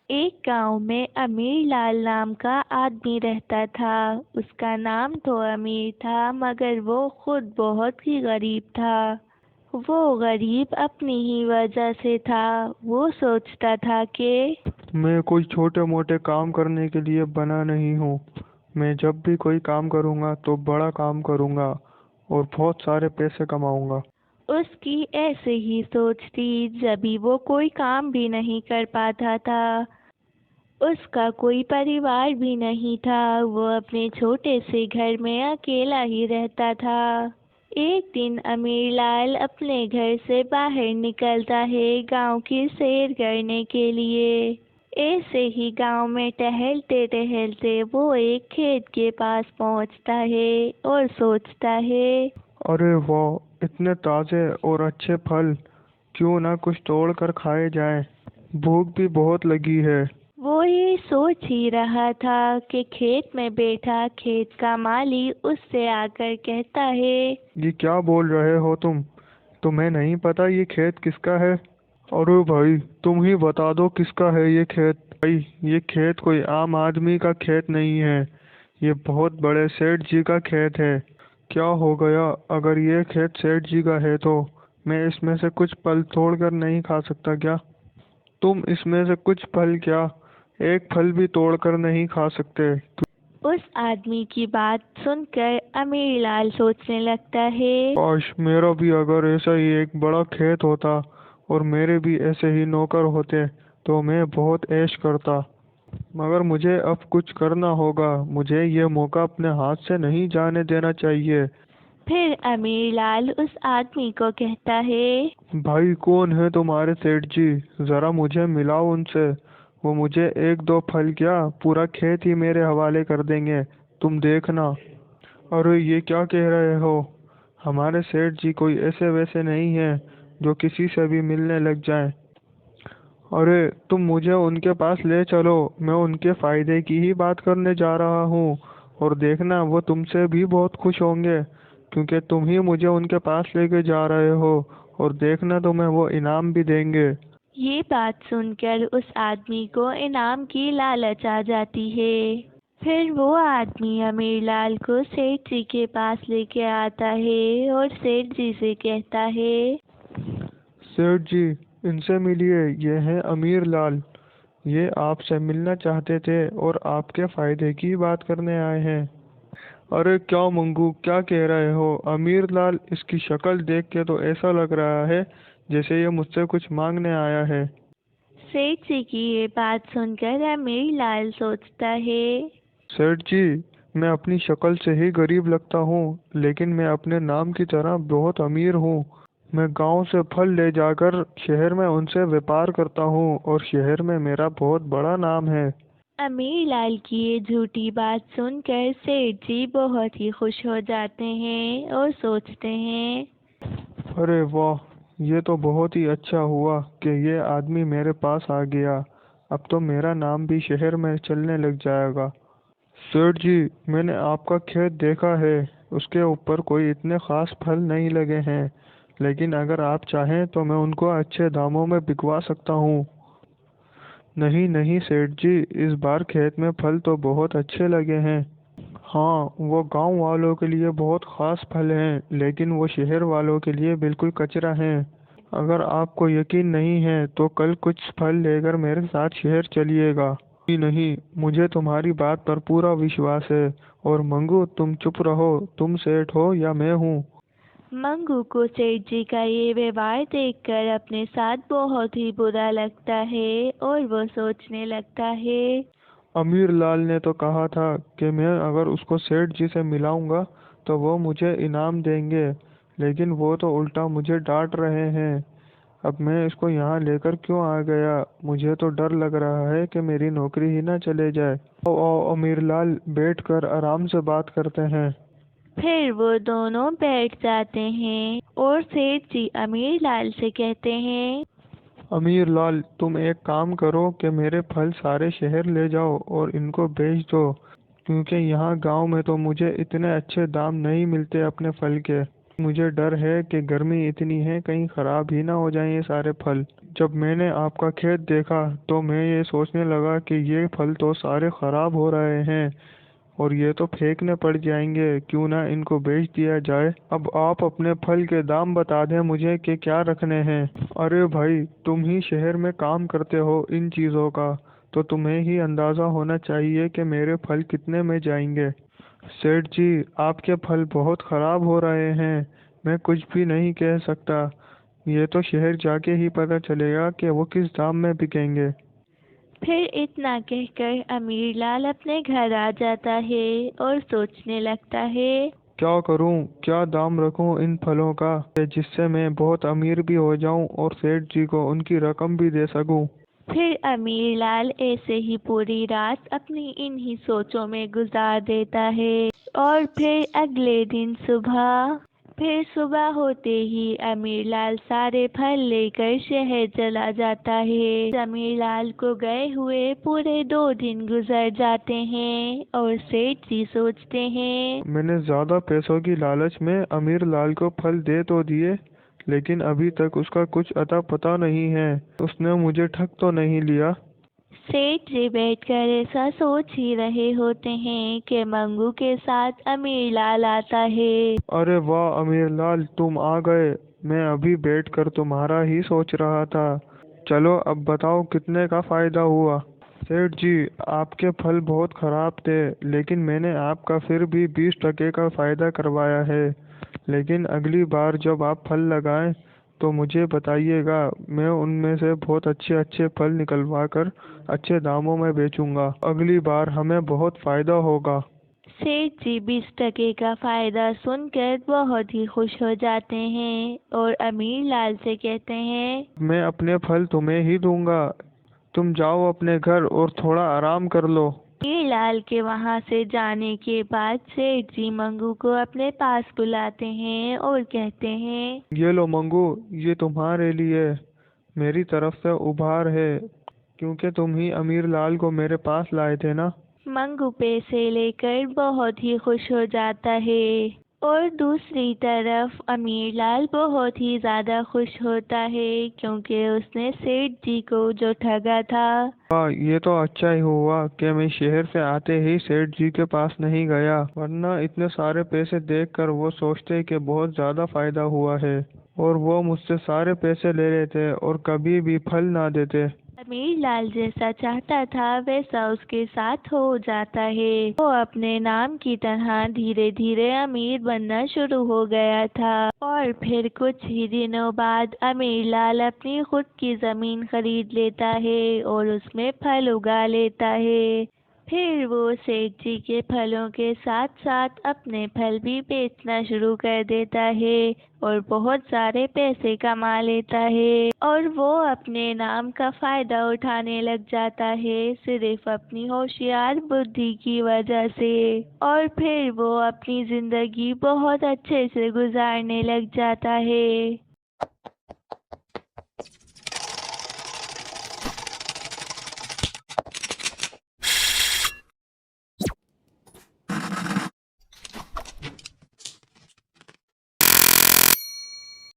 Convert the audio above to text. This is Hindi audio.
एक गांव में अमीर लाल नाम का आदमी रहता था। उसका नाम तो अमीर था मगर वो खुद बहुत ही गरीब था। वो गरीब अपनी ही वजह से था। वो सोचता था कि मैं कोई छोटे मोटे काम करने के लिए बना नहीं हूँ। मैं जब भी कोई काम करूँगा तो बड़ा काम करूँगा और बहुत सारे पैसे कमाऊँगा। उसकी ऐसे ही सोच थी। जब भी वो कोई काम भी नहीं कर पाता था, उसका कोई परिवार भी नहीं था, वो अपने छोटे से घर में अकेला ही रहता था। एक दिन अमीर लाल अपने घर से बाहर निकलता है गांव की सैर करने के लिए। ऐसे ही गांव में टहलते टहलते वो एक खेत के पास पहुंचता है और सोचता है। अरे वाह, इतने ताज़े और अच्छे फल! क्यों ना कुछ तोड़ कर खाए जाएं। भूख भी बहुत लगी है। वो ये सोच ही रहा था कि खेत में बैठा खेत का माली उससे आकर कहता है। ये क्या बोल रहे हो तुम? तुम्हें नहीं पता ये खेत किसका है? अरे भाई, तुम ही बता दो किसका है ये खेत। भाई, ये खेत कोई आम आदमी का खेत नहीं है। ये बहुत बड़े सेठ जी का खेत है। क्या हो गया अगर ये खेत सेठ जी का है तो मैं इसमें से कुछ फल तोड़ कर नहीं खा सकता क्या? तुम इसमें से कुछ फल क्या, एक फल भी तोड़ कर नहीं खा सकते? उस आदमी की बात सुनकर अमीर लाल सोचने लगता है। काश मेरा भी अगर ऐसा ही एक बड़ा खेत होता और मेरे भी ऐसे ही नौकर होते तो मैं बहुत ऐश करता। मगर मुझे अब कुछ करना होगा। मुझे ये मौका अपने हाथ से नहीं जाने देना चाहिए। फिर अमीर लाल उस आदमी को कहता है। भाई, कौन है तुम्हारे सेठ जी? जरा मुझे मिलाओ उनसे। वो मुझे एक दो फल क्या, पूरा खेत ही मेरे हवाले कर देंगे। तुम देखना। अरे ये क्या कह रहे हो? हमारे सेठ जी कोई ऐसे वैसे नहीं हैं जो किसी से भी मिलने लग जाएं। अरे तुम मुझे उनके पास ले चलो। मैं उनके फायदे की ही बात करने जा रहा हूँ। और देखना, वो तुमसे भी बहुत खुश होंगे क्योंकि तुम ही मुझे उनके पास लेके जा रहे हो। और देखना, तुम्हें वो इनाम भी देंगे। ये बात सुनकर उस आदमी को इनाम की लालच आ जाती है। फिर वो आदमी अमीर लाल को सेठ जी के पास लेके आता है और सेठ जी से कहता है। सेठ जी, इनसे मिलिए। ये हैं अमीर लाल। ये आपसे मिलना चाहते थे और आपके फायदे की बात करने आए हैं। अरे क्या मंगू, क्या कह रहे हो? अमीर लाल, इसकी शक्ल देख के तो ऐसा लग रहा है जैसे ये मुझसे कुछ मांगने आया है। सेठ जी की ये बात सुनकर अमीर लाल सोचता है। सेठ जी, मैं अपनी शक्ल से ही गरीब लगता हूँ लेकिन मैं अपने नाम की तरह बहुत अमीर हूँ। मैं गांव से फल ले जाकर शहर में उनसे व्यापार करता हूँ और शहर में मेरा बहुत बड़ा नाम है। अमीर लाल की ये झूठी बात सुनकर सेठ जी बहुत ही खुश हो जाते हैं और सोचते हैं। अरे वाह, ये तो बहुत ही अच्छा हुआ कि ये आदमी मेरे पास आ गया। अब तो मेरा नाम भी शहर में चलने लग जाएगा। सेठ जी, मैंने आपका खेत देखा है। उसके ऊपर कोई इतने खास फल नहीं लगे हैं, लेकिन अगर आप चाहें तो मैं उनको अच्छे दामों में बिकवा सकता हूँ। नहीं नहीं सेठ जी, इस बार खेत में फल तो बहुत अच्छे लगे हैं। हाँ, वो गांव वालों के लिए बहुत खास फल हैं लेकिन वो शहर वालों के लिए बिल्कुल कचरा हैं। अगर आपको यकीन नहीं है तो कल कुछ फल लेकर मेरे साथ शहर चलिएगा। नहीं नहीं, मुझे तुम्हारी बात पर पूरा विश्वास है। और मंगू, तुम चुप रहो। तुम सेठ हो या मैं हूँ? मंगू को सेठ जी का ये व्यवहार देखकर अपने साथ बहुत ही बुरा लगता है और वो सोचने लगता है। अमीर लाल ने तो कहा था कि मैं अगर उसको सेठ जी से मिलाऊंगा तो वो मुझे इनाम देंगे, लेकिन वो तो उल्टा मुझे डांट रहे हैं। अब मैं इसको यहाँ लेकर क्यों आ गया? मुझे तो डर लग रहा है कि मेरी नौकरी ही ना चले जाए। आओ आओ अमीर लाल, बैठ कर आराम से बात करते हैं। फिर वो दोनों बैठ जाते हैं और सेठ जी अमीर लाल से कहते हैं। अमीर लाल, तुम एक काम करो कि मेरे फल सारे शहर ले जाओ और इनको बेच दो, क्योंकि यहाँ गांव में तो मुझे इतने अच्छे दाम नहीं मिलते अपने फल के। मुझे डर है कि गर्मी इतनी है कहीं खराब ही ना हो जाएं ये सारे फल। जब मैंने आपका खेत देखा तो मैं ये सोचने लगा कि ये फल तो सारे खराब हो रहे हैं और ये तो फेंकने पड़ जाएंगे, क्यों ना इनको बेच दिया जाए। अब आप अपने फल के दाम बता दें मुझे कि क्या रखने हैं। अरे भाई, तुम ही शहर में काम करते हो इन चीज़ों का, तो तुम्हें ही अंदाज़ा होना चाहिए कि मेरे फल कितने में जाएंगे। सेठ जी, आपके फल बहुत खराब हो रहे हैं। मैं कुछ भी नहीं कह सकता। ये तो शहर जाके ही पता चलेगा कि वो किस दाम में बिकेंगे। फिर इतना कहकर अमीरलाल अपने घर आ जाता है और सोचने लगता है। क्या करूं, क्या दाम रखूं इन फलों का जिससे मैं बहुत अमीर भी हो जाऊं और सेठ जी को उनकी रकम भी दे सकूं। फिर अमीरलाल ऐसे ही पूरी रात अपनी इन्हीं सोचों में गुजार देता है। और फिर सुबह होते ही अमीरलाल सारे फल लेकर शहर चला जाता है। अमीरलाल को गए हुए पूरे 2 दिन गुजर जाते हैं और सेठ जी सोचते हैं। मैंने ज्यादा पैसों की लालच में अमीर लाल को फल दे तो दिए, लेकिन अभी तक उसका कुछ अता पता नहीं है। उसने मुझे ठग तो नहीं लिया। सेठ जी बैठकर ऐसा सोच ही रहे होते हैं कि मंगू के साथ अमीरलाल आता है। अरे वाह अमीर लाल, तुम आ गए। मैं अभी बैठकर तुम्हारा ही सोच रहा था। चलो अब बताओ कितने का फायदा हुआ। सेठ जी, आपके फल बहुत खराब थे, लेकिन मैंने आपका फिर भी 20% का फायदा करवाया है। लेकिन अगली बार जब आप फल लगाएं तो मुझे बताइएगा। मैं उनमें से बहुत अच्छे अच्छे फल निकलवा कर अच्छे दामों में बेचूंगा। अगली बार हमें बहुत फायदा होगा। सेठ जी 20% का फायदा सुनकर बहुत ही खुश हो जाते हैं और अमीरलाल से कहते हैं। मैं अपने फल तुम्हें ही दूंगा। तुम जाओ अपने घर और थोड़ा आराम कर लो। अमीरलाल के वहां से जाने के बाद सेठ जी मंगू को अपने पास बुलाते हैं और कहते हैं। ये लो मंगू, ये तुम्हारे लिए मेरी तरफ से उपहार है, क्योंकि तुम ही अमीर लाल को मेरे पास लाए थे ना। मंगू पैसे लेकर बहुत ही खुश हो जाता है और दूसरी तरफ अमीरलाल बहुत ही ज्यादा खुश होता है क्योंकि उसने सेठ जी को जो ठगा था। वाह, ये तो अच्छा ही हुआ कि मैं शहर से आते ही सेठ जी के पास नहीं गया, वरना इतने सारे पैसे देखकर वो सोचते कि बहुत ज्यादा फायदा हुआ है और वो मुझसे सारे पैसे ले लेते और कभी भी फल ना देते। अमीरलाल जैसा चाहता था वैसा उसके साथ हो जाता है। वो अपने नाम की तरह धीरे धीरे अमीर बनना शुरू हो गया था और फिर कुछ ही दिनों बाद अमीरलाल अपनी खुद की जमीन खरीद लेता है और उसमें फल उगा लेता है। फिर वो सेठ जी के फलों के साथ साथ अपने फल भी बेचना शुरू कर देता है और बहुत सारे पैसे कमा लेता है और वो अपने नाम का फायदा उठाने लग जाता है सिर्फ अपनी होशियार बुद्धि की वजह से। और फिर वो अपनी जिंदगी बहुत अच्छे से गुजारने लग जाता है।